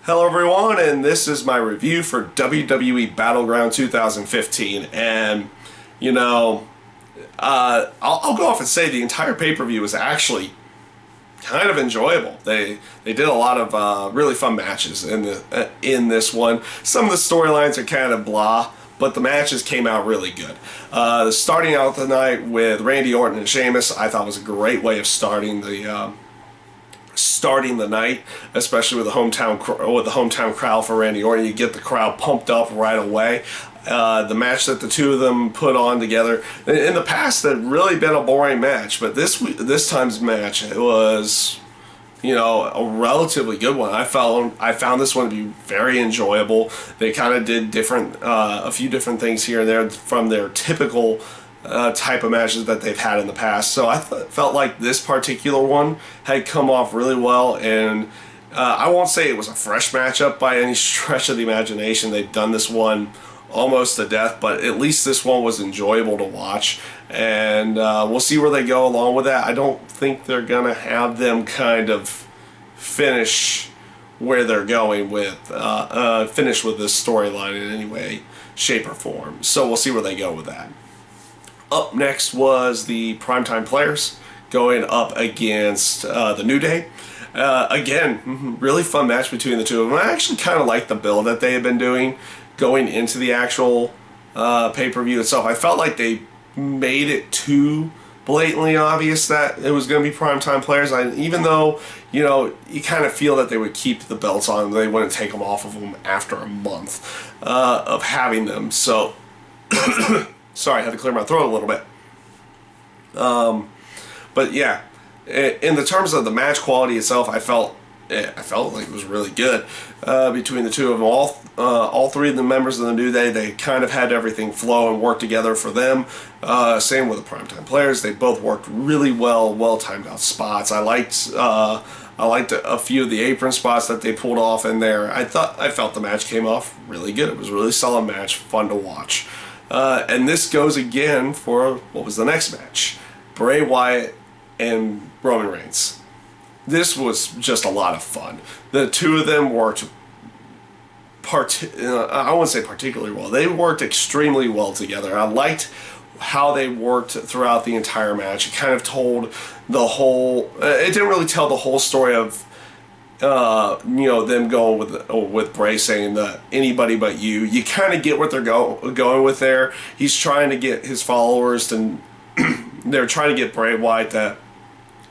Hello everyone, and this is my review for WWE Battleground 2015. And I'll go off and say the entire pay-per-view was actually kind of enjoyable. They did a lot of really fun matches in this one. Some of the storylines are kind of blah, but the matches came out really good. Starting out the night with Randy Orton and Sheamus, I thought was a great way of starting the night, especially with the hometown crowd for Randy Orton. You get the crowd pumped up right away. The match that the two of them put on together in the past had really been a boring match, but this time's match was, a relatively good one. I found this one to be very enjoyable. They kind of did a few different things here and there from their typical type of matches that they've had in the past. So I felt like this particular one had come off really well, and I won't say it was a fresh matchup by any stretch of the imagination. They've done this one almost to death, but at least this one was enjoyable to watch, and we'll see where they go along with that. I don't think they're gonna have them kind of finish where they're going with finish with this storyline in any way, shape, or form. So we'll see where they go with that. Up next was the Primetime Players going up against the New Day. Again, really fun match between the two of them. I actually kind of like the build that they had been doing going into the actual pay-per-view itself. I felt like they made it too blatantly obvious that it was going to be Primetime Players. Even though, you kind of feel that they would keep the belts on, they wouldn't take them off of them after a month of having them. So... Sorry, I had to clear my throat a little bit. But yeah, in the terms of the match quality itself, I felt like it was really good between the two of them. All three of the members of the New Day, they kind of had everything flow and work together for them. Same with the Primetime Players. They both worked really well timed out spots. I liked a few of the apron spots that they pulled off in there. I felt the match came off really good. It was a really solid match, fun to watch. And this goes again for what was the next match, Bray Wyatt and Roman Reigns. This was just a lot of fun. The two of them worked I wouldn't say particularly well. They worked extremely well together. I liked how they worked throughout the entire match. It kind of told the whole... it didn't really tell the whole story of them going with Bray saying that anybody but you. You kind of get what they're going with there. He's trying to get his followers to... they're trying to get Bray Wyatt to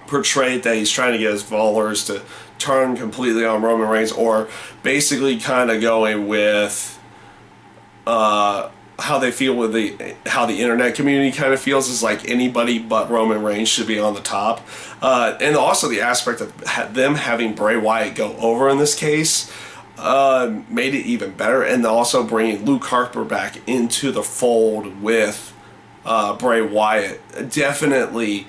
portray that he's trying to get his followers to turn completely on Roman Reigns, or basically kind of going with how they feel with how the internet community kind of feels is like anybody but Roman Reigns should be on the top, and also the aspect of them having Bray Wyatt go over in this case made it even better, and also bringing Luke Harper back into the fold with Bray Wyatt definitely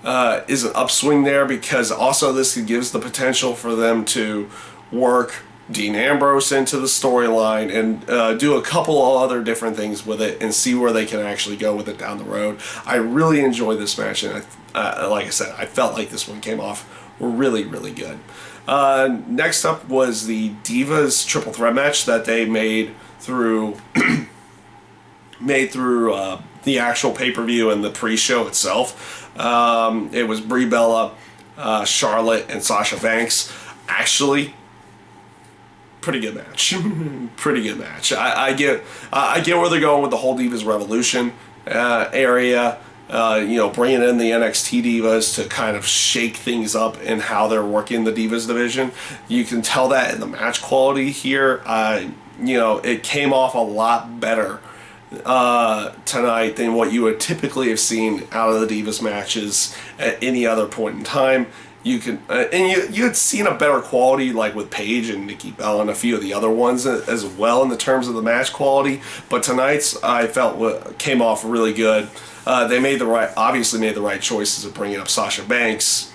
is an upswing there, because also this gives the potential for them to work Dean Ambrose into the storyline and do a couple of other different things with it and see where they can actually go with it down the road. I really enjoyed this match, and like I said, I felt like this one came off really good. Next up was the Divas Triple Threat match that they made through the actual pay-per-view and the pre-show itself. It was Brie Bella, Charlotte, and Sasha Banks. Actually, pretty good match. Pretty good match. I get where they're going with the whole Divas Revolution area. Bringing in the NXT Divas to kind of shake things up in how they're working the Divas division. You can tell that in the match quality here. It came off a lot better tonight than what you would typically have seen out of the Divas matches at any other point in time. You had seen a better quality like with Paige and Nikki Bella and a few of the other ones as well in the terms of the match quality, but tonight's I felt came off really good. They obviously made the right choices of bringing up Sasha Banks,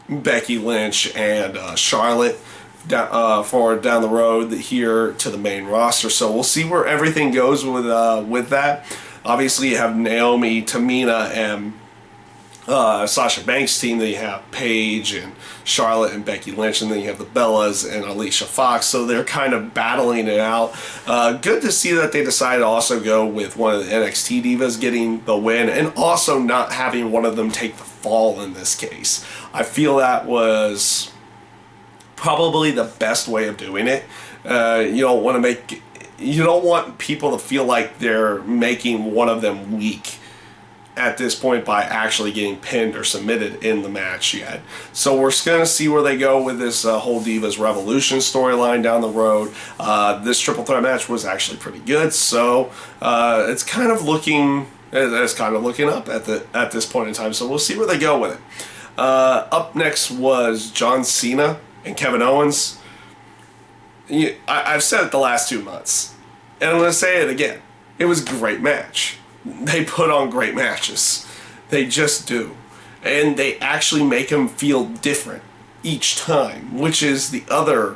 Becky Lynch, and Charlotte down the road here to the main roster. So we'll see where everything goes with that. Obviously, you have Naomi, Tamina, and Sasha Banks' team. Then you have Paige and Charlotte and Becky Lynch, and then you have the Bellas and Alicia Fox. So they're kind of battling it out. Good to see that they decided to also go with one of the NXT divas getting the win, and also not having one of them take the fall in this case. I feel that was probably the best way of doing it. You don't want people to feel like they're making one of them weak at this point by actually getting pinned or submitted in the match yet. So we're going to see where they go with this whole Divas Revolution storyline down the road. This triple threat match was actually pretty good, so it's kind of looking up at this point in time. So we'll see where they go with it. Up next was John Cena and Kevin Owens. I've said it the last 2 months, and I'm going to say it again. It was a great match. They put on great matches. They just do. And they actually make them feel different each time, which is the other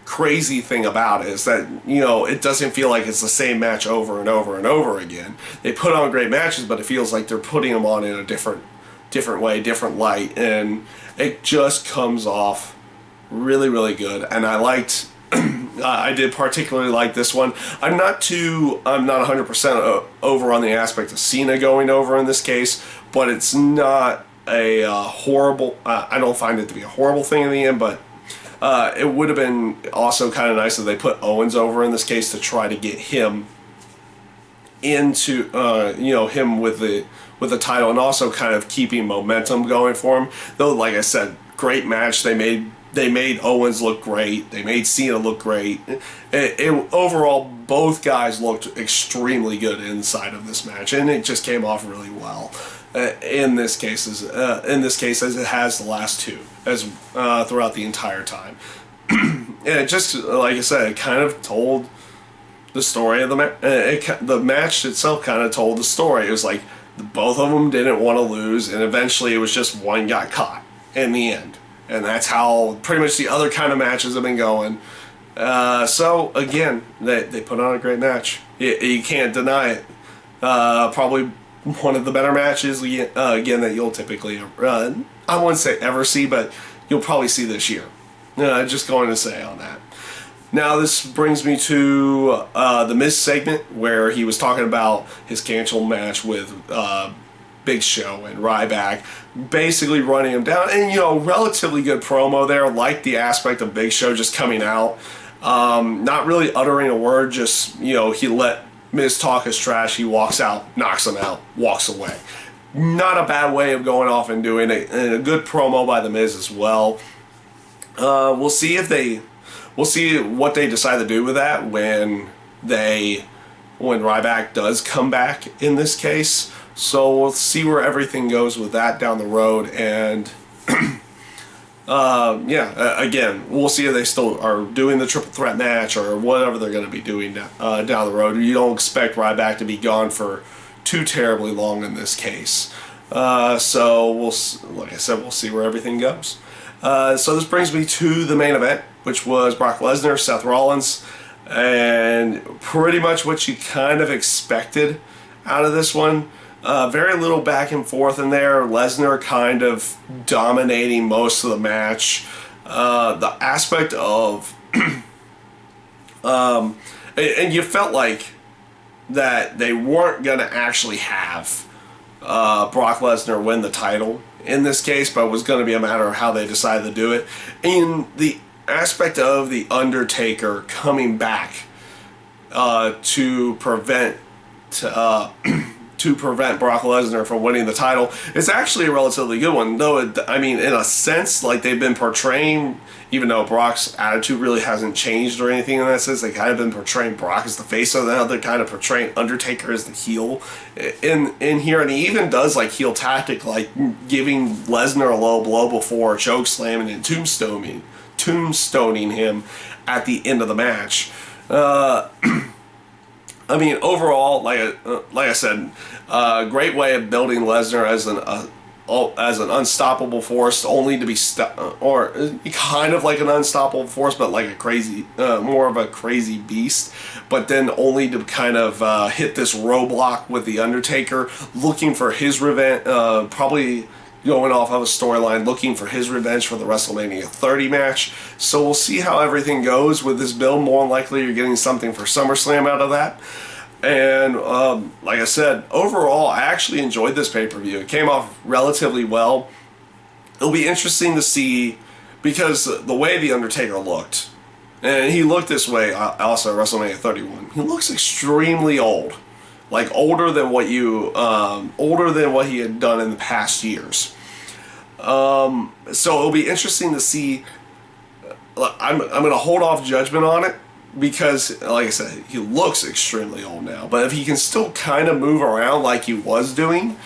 crazy thing about it, is that, it doesn't feel like it's the same match over and over and over again. They put on great matches, but it feels like they're putting them on in a different way, different light, and it just comes off really, really good. And I did particularly like this one. I'm not 100% over on the aspect of Cena going over in this case, but it's not a horrible, I don't find it to be a horrible thing in the end, but it would have been also kind of nice if they put Owens over in this case to try to get him into, him with the title, and also kind of keeping momentum going for him. Though, like I said, great match. They made Owens look great. They made Cena look great. Overall, both guys looked extremely good inside of this match, and it just came off really well. In this case, as it has the last two, throughout the entire time. And it just, like I said, it kind of told the story of the match. The match itself kind of told the story. It was like both of them didn't want to lose, and eventually it was just one got caught in the end. And that's how pretty much the other kind of matches have been going. So, again, they put on a great match. You can't deny it. Probably one of the better matches, again, that you'll typically, I wouldn't say ever see, but you'll probably see this year. Just going to say on that. Now, this brings me to the Miz segment, where he was talking about his canceled match with Big Show and Ryback, basically running him down, and relatively good promo there. Like the aspect of Big Show just coming out, not really uttering a word, just he let Miz talk his trash, he walks out, knocks him out, walks away. Not a bad way of going off and doing it, and a good promo by the Miz as well. We'll see what they decide to do with that when Ryback does come back in this case. So we'll see where everything goes with that down the road, and again, we'll see if they still are doing the triple threat match or whatever they're going to be doing down the road. You don't expect Ryback to be gone for too terribly long in this case. So like I said, we'll see where everything goes. So this brings me to the main event, which was Brock Lesnar, Seth Rollins, and pretty much what you kind of expected out of this one. Very little back and forth in there. Lesnar kind of dominating most of the match. The aspect of and you felt like that they weren't going to actually have Brock Lesnar win the title in this case, but it was going to be a matter of how they decided to do it. And the aspect of The Undertaker coming back to prevent Brock Lesnar from winning the title is actually a relatively good one. Though, in a sense, like they've been portraying, even though Brock's attitude really hasn't changed or anything in that sense, they kind of been portraying Brock as the face, so now they're kind of portraying Undertaker as the heel in here, and he even does like heel tactic, like giving Lesnar a low blow before choke slamming and tombstoning him at the end of the match. Overall, like I said, great way of building Lesnar as an unstoppable force, only to be or kind of like an unstoppable force, but like a crazy, more of a crazy beast. But then only to kind of hit this roadblock with The Undertaker, looking for his revenge, probably going off of a storyline, looking for his revenge for the WrestleMania 30 match. So we'll see how everything goes with this build. More than likely, you're getting something for SummerSlam out of that. And like I said, overall, I actually enjoyed this pay-per-view. It came off relatively well. It'll be interesting to see, because the way The Undertaker looked, and he looked this way also at WrestleMania 31, he looks extremely old. Like older than what he had done in the past years. So it'll be interesting to see. I'm going to hold off judgment on it, because, like I said, he looks extremely old now. But if he can still kind of move around like he was doing,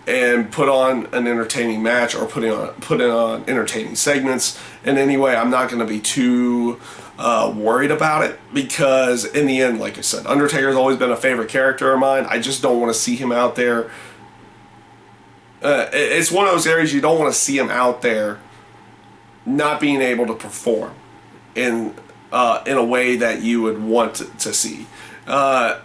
and put on an entertaining match, or put on entertaining segments in any way, I'm not going to be too worried about it, because in the end, like I said, Undertaker's always been a favorite character of mine. I just don't want to see him out there. It's one of those areas you don't want to see him out there not being able to perform in a way that you would want to see. And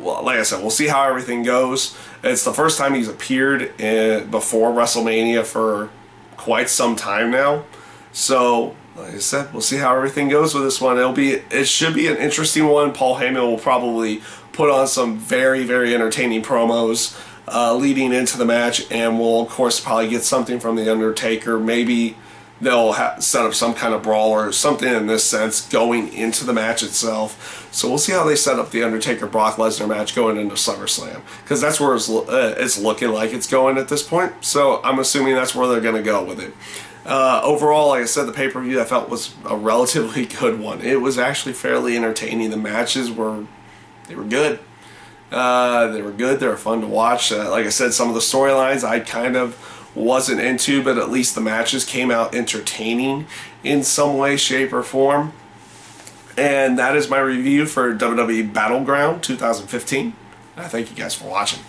like I said, we'll see how everything goes. It's the first time he's appeared before WrestleMania for quite some time now. So, like I said, we'll see how everything goes with this one. It should be an interesting one. Paul Heyman will probably put on some very, very entertaining promos leading into the match, and we'll, of course, probably get something from The Undertaker. Maybe they'll set up some kind of brawl or something in this sense going into the match itself. So we'll see how they set up the Undertaker-Brock Lesnar match going into SummerSlam, because that's where it's looking like it's going at this point. So I'm assuming that's where they're going to go with it. Overall, like I said, the pay-per-view I felt was a relatively good one. It was actually fairly entertaining. The matches were good. They were fun to watch. Like I said, some of the storylines I kind of wasn't into, but at least the matches came out entertaining in some way, shape, or form. And that is my review for WWE Battleground 2015. I thank you guys for watching.